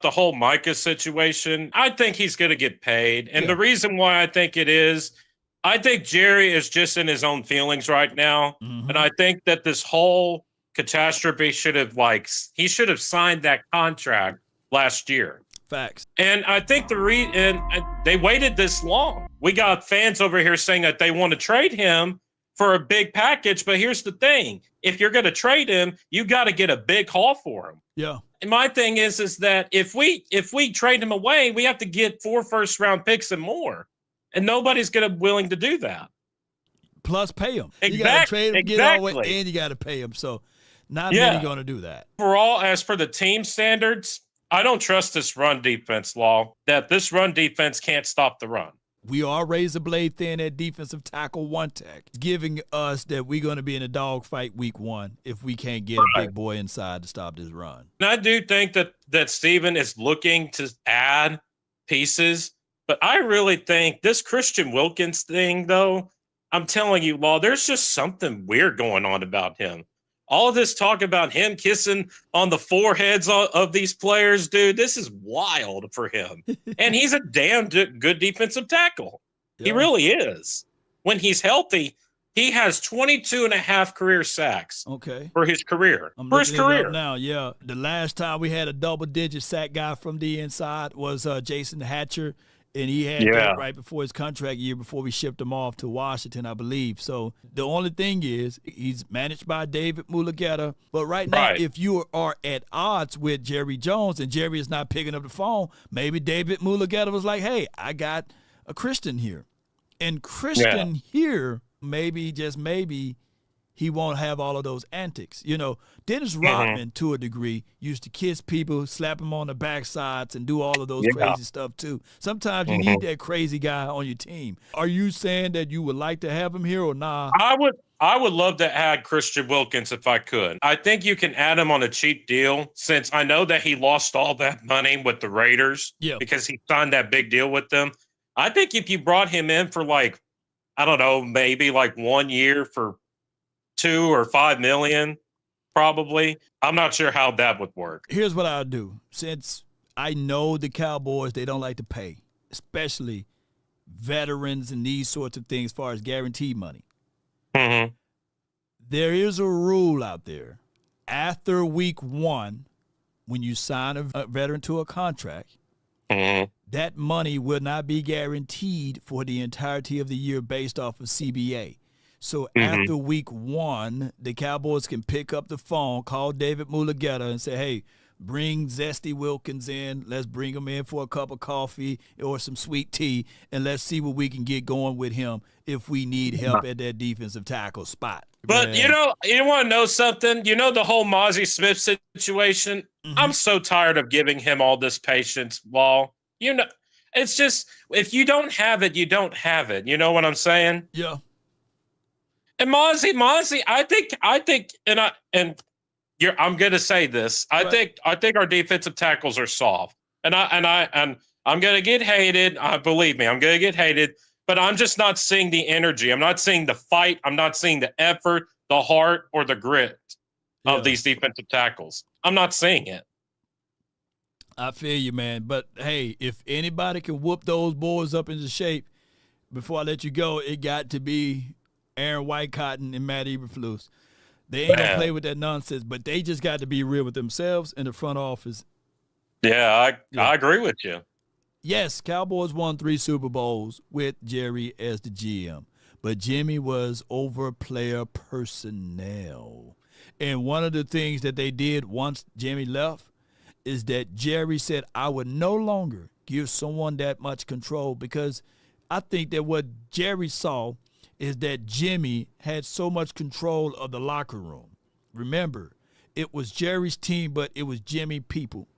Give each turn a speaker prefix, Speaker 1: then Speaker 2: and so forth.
Speaker 1: the whole Micah situation, I think he's going to get paid. And the reason why I think it is, I think Jerry is just in his own feelings right now. And I think that this whole catastrophe he should have signed that contract last year.
Speaker 2: Facts.
Speaker 1: And I think they waited this long. We got fans over here saying that they want to trade him for a big package. But here's the thing. If you're going to trade him, you got to get a big haul for him.
Speaker 2: Yeah.
Speaker 1: And my thing is that if we trade him away, we have to get 4 first-round picks and more. And nobody's willing to do that.
Speaker 2: Plus pay him.
Speaker 1: Exactly.
Speaker 2: You got to trade him, get all the way, and you got to pay him. So not many going to do that.
Speaker 1: As for the team standards, I don't trust this run defense, Law, that this run defense can't stop the run.
Speaker 2: We are razor blade thin at defensive tackle one tech, giving us that we're going to be in a dogfight week 1 if we can't get a big boy inside to stop this run.
Speaker 1: And I do think that Steven is looking to add pieces, but I really think this Christian Wilkins thing, though, I'm telling you, Law, there's just something weird going on about him. All this talk about him kissing on the foreheads of these players, dude, this is wild for him. And he's a damn good defensive tackle. Yeah. He really is. When he's healthy, he has 22 and a half career sacks for his career. For his career.
Speaker 2: Now, yeah. The last time we had a double-digit sack guy from the inside was Jason Hatcher. And he had that right before his contract year, before we shipped him off to Washington, I believe. So the only thing is he's managed by David Mulugeta. But right now, if you are at odds with Jerry Jones and Jerry is not picking up the phone, maybe David Mulugeta was like, hey, I got a Christian here. And Christian here, maybe, just maybe, he won't have all of those antics. You know, Dennis Rodman, to a degree, used to kiss people, slap them on the backsides, and do all of those crazy stuff, too. Sometimes you need that crazy guy on your team. Are you saying that you would like to have him here or nah?
Speaker 1: I would love to add Christian Wilkins if I could. I think you can add him on a cheap deal, since I know that he lost all that money with the Raiders because he signed that big deal with them. I think if you brought him in for I don't know, maybe 1 year for $2 or $5 million, probably. I'm not sure how that would work.
Speaker 2: Here's what I'll do. Since I know the Cowboys, they don't like to pay, especially veterans and these sorts of things as far as guaranteed money. There is a rule out there. After week 1, when you sign a veteran to a contract, that money will not be guaranteed for the entirety of the year based off of CBA. So after week 1, the Cowboys can pick up the phone, call David Mulugeta and say, hey, bring Zesty Wilkins in. Let's bring him in for a cup of coffee or some sweet tea, and let's see what we can get going with him if we need help at that defensive tackle spot.
Speaker 1: But, you want to know something? You know the whole Mozzie Smith situation? I'm so tired of giving him all this patience, Law. You know, it's just, if you don't have it, you don't have it. You know what I'm saying?
Speaker 2: Yeah.
Speaker 1: And Mozzie, I think, I'm going to say this. I think our defensive tackles are soft, and I'm going to get hated. Believe me, I'm going to get hated. But I'm just not seeing the energy. I'm not seeing the fight. I'm not seeing the effort, the heart, or the grit of these defensive tackles. I'm not seeing it.
Speaker 2: I feel you, man. But hey, if anybody can whoop those boys up into shape, before I let you go, it got to be Aaron Whitecotton and Matt Eberflus. They ain't gonna play with that nonsense, but they just got to be real with themselves in the front office.
Speaker 1: Yeah, I agree with you.
Speaker 2: Yes, Cowboys won 3 Super Bowls with Jerry as the GM, but Jimmy was over player personnel. And one of the things that they did once Jimmy left is that Jerry said, I would no longer give someone that much control, because I think that what Jerry saw is that Jimmy had so much control of the locker room. Remember, it was Jerry's team, but it was Jimmy people.